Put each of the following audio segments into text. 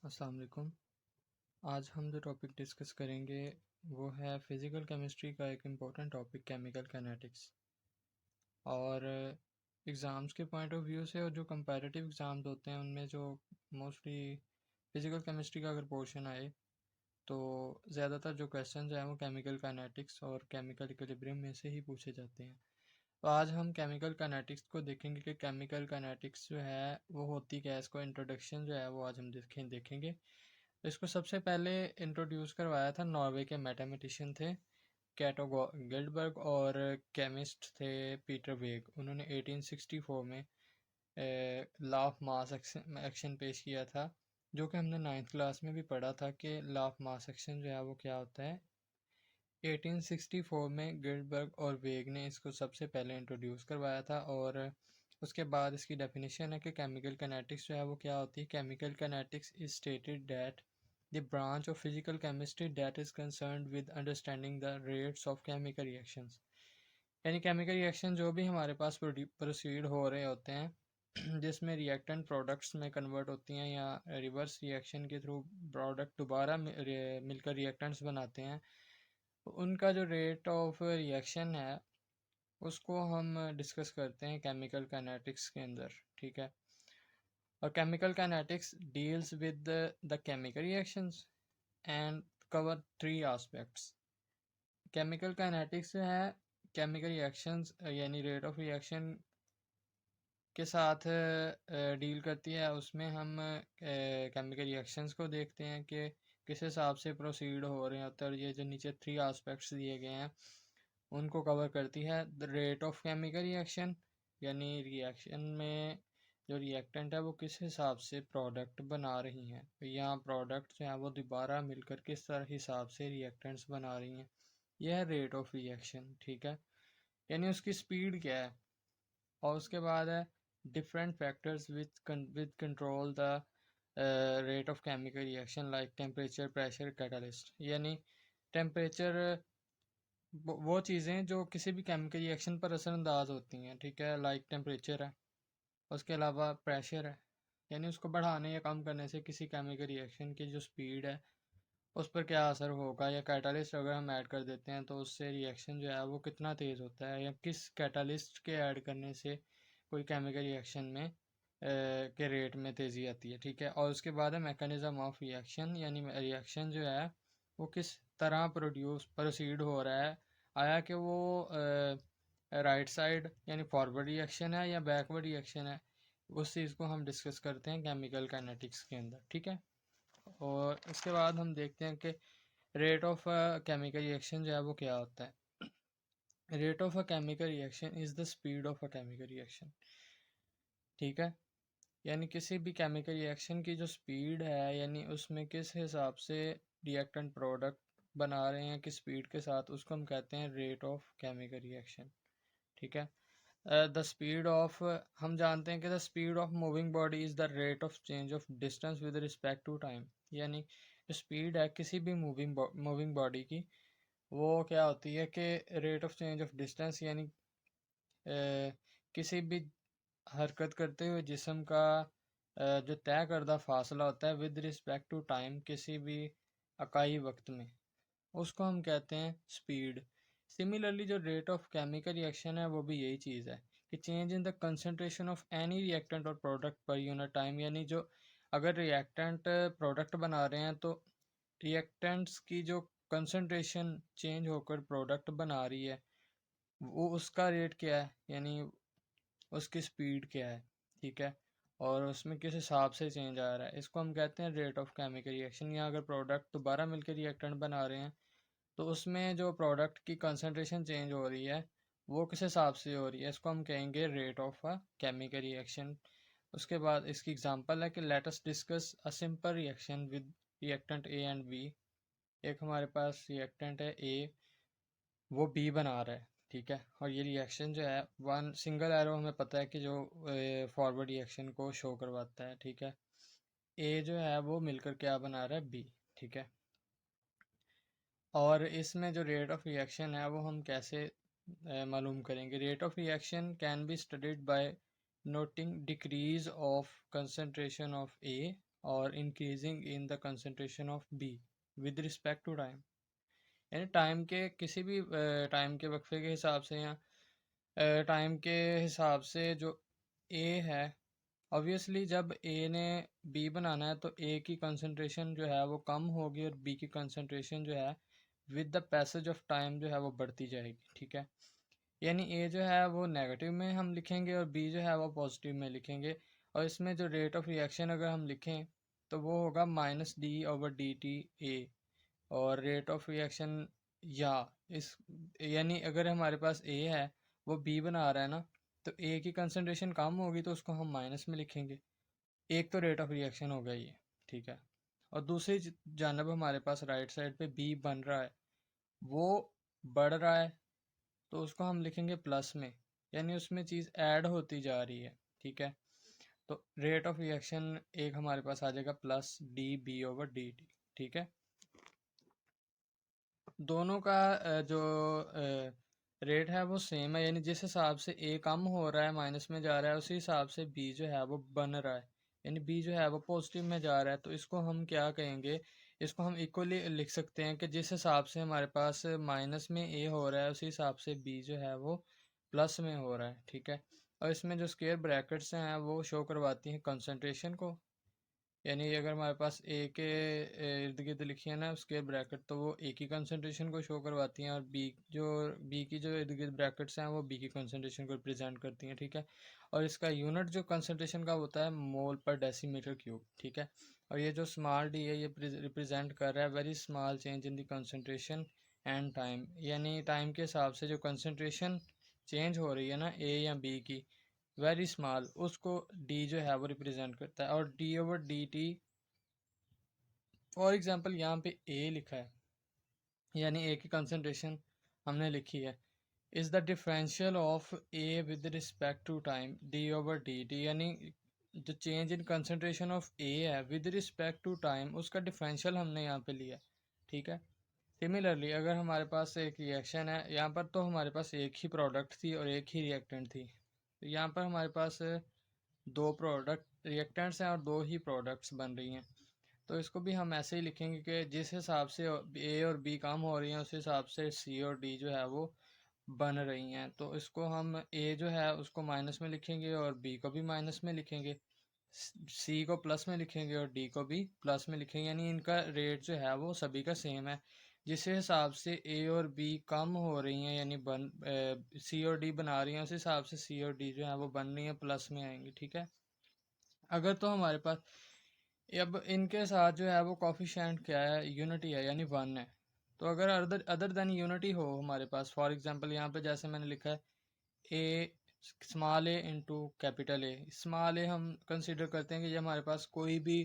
अस्सलाम वालेकुम। आज हम जो टॉपिक डिस्कस करेंगे वो है फ़िज़िकल केमिस्ट्री का एक इम्पोर्टेंट टॉपिक केमिकल काइनेटिक्स। और एग्ज़ाम्स के पॉइंट ऑफ व्यू से और जो कंपैरेटिव एग्ज़ाम्स होते हैं उनमें जो मोस्टली फ़िज़िकल केमिस्ट्री का अगर पोर्शन आए तो ज़्यादातर जो क्वेश्चंस हैं वो केमिकल काइनेटिक्स और केमिकल इक्विलिब्रियम में से ही पूछे जाते हैं। तो आज हम केमिकल काइनेटिक्स को देखेंगे कि केमिकल काइनेटिक्स जो है वो होती क्या है, इसको इंट्रोडक्शन जो है वो आज हम देखेंगे। इसको सबसे पहले इंट्रोड्यूस करवाया था नॉर्वे के मैथमेटिशियन थे कैटो गिल्डबर्ग, और केमिस्ट थे पीटर वेग। उन्होंने 1864 में लॉ ऑफ मास एक्शन पेश किया था, जो कि हमने 9th क्लास में भी पढ़ा था कि लॉ ऑफ मास एक्शन जो है वो क्या होता है। 1864 में गिल्डबर्ग और वेग ने इसको सबसे पहले इंट्रोड्यूस करवाया था, और उसके बाद इसकी डेफिनेशन है कि केमिकल काइनेटिक्स जो है वो क्या होती है। Chemical kinetics is stated that the branch of physical chemistry that is concerned with understanding the rates of chemical reactions. यानी केमिकल रिएक्शन जो भी हमारे पास प्रोसीड हो रहे होते हैं जिसमें रिएक्टेंट प्रोडक्ट्स में कन्वर्ट होती हैं या रिवर्स रिएक्शन के थ्रू प्रोडक्ट दोबारा मिलकर रिएक्टेंट्स बनाते हैं, उनका जो रेट ऑफ रिएक्शन है उसको हम डिस्कस करते हैं केमिकल काइनेटिक्स के अंदर। ठीक है। और chemical kinetics deals with the chemical reactions and cover three aspects. Chemical kinetics जो है केमिकल रिएक्शंस यानी रेट ऑफ रिएक्शन के साथ डील करती है। उसमें हम केमिकल रिएक्शंस को देखते हैं कि किस हिसाब से प्रोसीड हो रहे होते हैं, और ये जो नीचे थ्री आस्पेक्ट्स दिए गए हैं उनको कवर करती है। The rate of chemical reaction यानी रिएक्शन में जो रिएक्टेंट है वो किस हिसाब से प्रोडक्ट बना रही हैं, यहाँ प्रोडक्ट जो है वो दोबारा मिलकर किस तरह हिसाब से रिएक्टेंट्स बना रही हैं, यह है रेट ऑफ रिएक्शन। ठीक है, यानी उसकी स्पीड क्या है। और उसके बाद है different factors with control the rate of chemical reaction like temperature, pressure, catalyst. यानी टेम्परेचर वो चीज़ें जो किसी भी केमिकल रिएक्शन पर असरअंदाज होती हैं। ठीक है, लाइक टेम्परेचर है, उसके अलावा प्रेशर है, यानी उसको बढ़ाने या कम करने से किसी केमिकल रिएक्शन की जो स्पीड है उस पर क्या असर होगा। या कैटालिस्ट अगर हम ऐड कर देते हैं तो उससे रिएक्शन जो है वो कितना तेज़ होता है, या किस कैटालिस्ट के ऐड करने से कोई केमिकल रिएक्शन में के रेट में तेज़ी आती है। ठीक है, और उसके बाद है मैकेनिज़्म ऑफ रिएक्शन, यानी रिएक्शन जो है वो किस तरह प्रोसीड हो रहा है। आया कि वो राइट साइड यानी फॉरवर्ड रिएक्शन है या बैकवर्ड रिएक्शन है, उस चीज़ को हम डिस्कस करते हैं केमिकल काइनेटिक्स के अंदर। ठीक है, और इसके बाद हम देखते हैं कि रेट ऑफ केमिकल रिएक्शन जो है वो क्या होता है। Rate of a chemical reaction is the speed of a chemical reaction. ठीक है, यानी किसी भी केमिकल रिएक्शन की जो स्पीड है, यानी उसमें किस हिसाब से रिएक्टेंट प्रोडक्ट बना रहे हैं किस स्पीड के साथ, उसको हम कहते हैं रेट ऑफ केमिकल रिएक्शन। ठीक है, द स्पीड ऑफ, हम जानते हैं कि the speed of moving body is the rate of change of distance with respect to time. यानी जो स्पीड है किसी भी मूविंग बॉडी की वो क्या होती है कि rate of change of distance, यानी किसी भी हरकत करते हुए जिस्म का जो तय करदा फासला होता है विद रिस्पेक्ट टू टाइम किसी भी अकाई वक्त में, उसको हम कहते हैं स्पीड। सिमिलरली जो रेट ऑफ केमिकल रिएक्शन है वो भी यही चीज़ है कि change in the concentration of any reactant और प्रोडक्ट पर यूनिट टाइम। यानी जो अगर रिएक्टेंट प्रोडक्ट बना रहे हैं तो रिएक्टेंट्स की जो कंसंट्रेशन चेंज होकर प्रोडक्ट बना रही है वो उसका रेट क्या है, यानी उसकी स्पीड क्या है। ठीक है, और उसमें किस हिसाब से चेंज आ रहा है, इसको हम कहते हैं रेट ऑफ केमिकल रिएक्शन। या अगर प्रोडक्ट दोबारा मिलकर रिएक्टेंट बना रहे हैं तो उसमें जो प्रोडक्ट की कंसंट्रेशन चेंज हो रही है वो किस हिसाब से हो रही है, इसको हम कहेंगे rate of a chemical reaction. उसके बाद इसकी एग्जांपल है कि let us discuss a simple reaction with reactant A and B. एक हमारे पास रिएक्टेंट है ए, वो बी बना रहा है। ठीक है, और ये रिएक्शन जो है वन सिंगल एरो हमें पता है कि जो फॉरवर्ड रिएक्शन को शो करवाता है। ठीक है, ए जो है वो मिलकर क्या बना रहा है, बी। ठीक है, और इसमें जो रेट ऑफ रिएक्शन है वो हम कैसे मालूम करेंगे। Rate of reaction can be studied by noting decrease of concentration of A और increasing in the concentration of B with respect to time. यानी टाइम के किसी भी टाइम के वक्फे के हिसाब से या टाइम के हिसाब से जो ए है, ऑब्वियसली जब ए ने बी बनाना है तो ए की कंसंट्रेशन जो है वो कम होगी और बी की कंसंट्रेशन जो है with the passage of time जो है वो बढ़ती जाएगी। ठीक है, यानी ए जो है वो नेगेटिव में हम लिखेंगे और बी जो है वो पॉजिटिव में लिखेंगे। और इसमें जो रेट ऑफ रिएक्शन अगर हम लिखें तो वो होगा -d/dt ए। और रेट ऑफ रिएक्शन या इस यानी अगर हमारे पास ए है वो बी बना रहा है ना, तो ए की कंसंट्रेशन कम होगी तो उसको हम माइनस में लिखेंगे। एक तो रेट ऑफ रिएक्शन हो गया ये। ठीक है, और दूसरी जानब हमारे पास राइट साइड पे बी बन रहा है, वो बढ़ रहा है, तो उसको हम लिखेंगे प्लस में, यानी उसमें चीज़ ऐड होती जा रही है। ठीक है, तो रेट ऑफ रिएक्शन एक हमारे पास आ जाएगा +dB/dt। ठीक है, दोनों का जो रेट है वो सेम है, यानी जिस हिसाब से ए कम हो रहा है माइनस में जा रहा है उसी हिसाब से बी जो है वो बन रहा है, यानी बी जो है वो पॉजिटिव में जा रहा है। तो इसको हम क्या कहेंगे, इसको हम इक्वली लिख सकते हैं कि जिस हिसाब से हमारे पास माइनस में ए हो रहा है उसी हिसाब से बी जो है वो प्लस में हो रहा है। ठीक है, और इसमें जो स्क्वायर ब्रैकेट्स हैं वो शो करवाती हैं कंसंट्रेशन को, यानी अगर हमारे पास ए के इर्द गिर्द लिखी है ना उसके ब्रैकेट, तो वो ए की कंसंट्रेशन को शो करवाती हैं, और बी की जो इर्द गिर्द ब्रैकेट्स हैं वो बी की कंसंट्रेशन को रिप्रेजेंट करती हैं। ठीक है, और इसका यूनिट जो कंसंट्रेशन का होता है मोल पर डेसीमीटर क्यूब। ठीक है, और ये जो स्मॉल डी है ये रिप्रेजेंट कर रहा है very small change in the concentration and time, यानी टाइम के हिसाब से जो कंसंट्रेशन चेंज हो रही है ना ए या बी की, वेरी स्मॉल, उसको डी जो है वो रिप्रेजेंट करता है। और d/dt, फॉर एग्जांपल यहाँ पे ए लिखा है, यानी ए की कंसंट्रेशन हमने लिखी है, is the differential of A with respect to time d/dt, यानी जो change in concentration of A है विद रिस्पेक्ट टू टाइम उसका डिफरेंशियल हमने यहाँ पे लिया। ठीक है, सिमिलरली अगर हमारे पास एक रिएक्शन है, यहाँ पर तो हमारे पास एक ही प्रोडक्ट थी और एक ही रिएक्टेंट थी, तो यहाँ पर हमारे पास दो प्रोडक्ट रिएक्टेंट्स हैं और दो ही प्रोडक्ट्स बन रही हैं। तो इसको भी हम ऐसे ही लिखेंगे कि जिस हिसाब से ए और बी काम हो रही हैं उस हिसाब से सी और डी जो है वो बन रही हैं। तो इसको हम ए जो है उसको माइनस में लिखेंगे और बी को भी माइनस में लिखेंगे, सी को प्लस में लिखेंगे और डी को भी प्लस में लिखेंगे, यानी इनका रेट जो है वो सभी का सेम है। जिस हिसाब से ए और बी कम हो रही हैं यानी सी और डी बना रही हैं उस हिसाब से सी और डी जो है वो बन रही हैं, प्लस में आएंगी। ठीक है, अगर तो हमारे पास अब इनके साथ जो है वो कोफिशिएंट क्या है, यूनिटी है यानी 1 है। तो अगर अदर अदर देन यूनिटी हो हमारे पास, फॉर एग्जांपल यहाँ पे जैसे मैंने लिखा है A small A into capital A, small A हम कंसिडर करते हैं कि ये हमारे पास कोई भी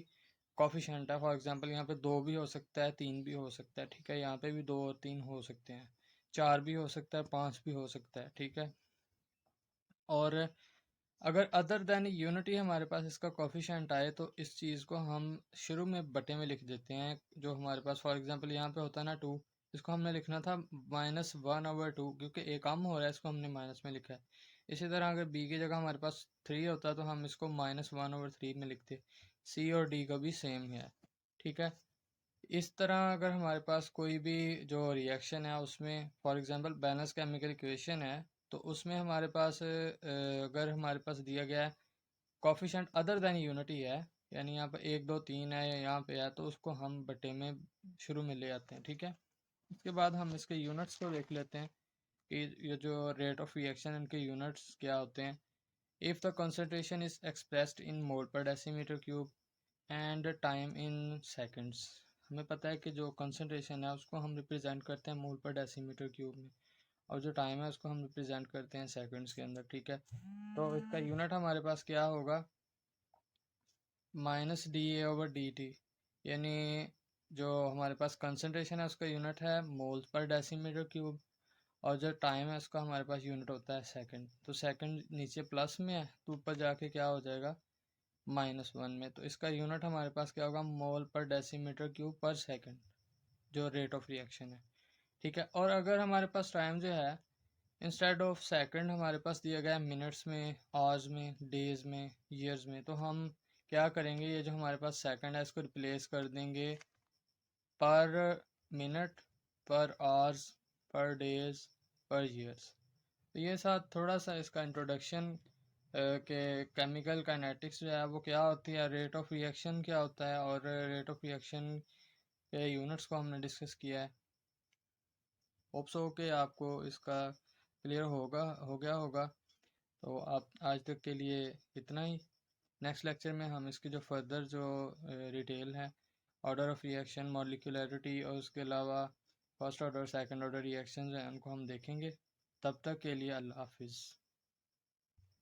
कोफिशिएंट है। फॉर एग्जांपल यहाँ पे 2 भी हो सकता है, 3 भी हो सकता है। ठीक है, यहाँ पे भी 2 और 3 हो सकते हैं, 4 भी हो सकता है, 5 भी हो सकता है। ठीक है, और अगर अदर देन यूनिटी हमारे पास इसका कोफिशिएंट आए तो इस चीज़ को हम शुरू में बटे में लिख देते हैं। जो हमारे पास फॉर एग्जांपल यहाँ पे होता है ना 2, इसको हमने लिखना था -1/2, क्योंकि ए कम हो रहा है इसको हमने माइनस में लिखा है। इसी तरह अगर बी की जगह हमारे पास 3 होता तो हम इसको -1/3 में लिखते। सी और डी का भी सेम है। ठीक है, इस तरह अगर हमारे पास कोई भी जो रिएक्शन है उसमें for example balance chemical equation है, तो उसमें हमारे पास अगर हमारे पास दिया गया है कोफिशिएंट अदर देन यूनिटी है, यानी यहाँ पे 1 2 3 है या यहाँ पे है, तो उसको हम बटे में शुरू में ले आते हैं। ठीक है, उसके बाद हम इसके यूनिट्स को देख लेते हैं कि ये जो रेट ऑफ रिएक्शन इनके यूनिट्स क्या होते हैं। If the concentration is expressed in mole per decimetre cube and time in seconds, हमें पता है कि जो कंसंट्रेशन है उसको हम रिप्रेजेंट करते हैं मोल पर डेसीमीटर क्यूब में, और जो टाइम है उसको हम रिप्रेजेंट करते हैं सेकंड्स के अंदर। ठीक है, तो इसका यूनिट हमारे पास क्या होगा, -dA/dt, यानी जो हमारे पास कंसंट्रेशन है उसका यूनिट है मोल्स पर डेसीमीटर क्यूब, और जो टाइम है उसका हमारे पास यूनिट होता है सेकंड। तो सेकंड नीचे प्लस में है तो ऊपर जाके क्या हो जाएगा -1 में, तो इसका यूनिट हमारे पास क्या होगा मोल पर डेसीमीटर क्यूब पर सेकंड, जो रेट ऑफ रिएक्शन है। ठीक है, और अगर हमारे पास टाइम जो है इंस्टेड ऑफ सेकंड हमारे पास दिया गया है मिनट्स में, आवर्स में, डेज में, ईयर्स में, तो हम क्या करेंगे, ये जो हमारे पास सेकंड है इसको रिप्लेस कर देंगे पर मिनट, पर आवर्स, पर डेज, पर ईयर्स। तो ये साथ थोड़ा सा इसका इंट्रोडक्शन के केमिकल काइनेटिक्स जो है वो क्या होती है, रेट ऑफ रिएक्शन क्या होता है, और रेट ऑफ रिएक्शन के यूनिट्स को हमने डिस्कस किया है। होप सो कि आपको इसका क्लियर हो गया होगा। तो आप आज तक के लिए इतना ही। नेक्स्ट लेक्चर में हम इसकी जो फर्दर जो डिटेल है, ऑर्डर ऑफ रिएक्शन, मॉलिक्यूलैरिटी, और उसके अलावा first order second order reactions हैं, उनको हम देखेंगे। तब तक के लिए अल्लाह हाफिज़।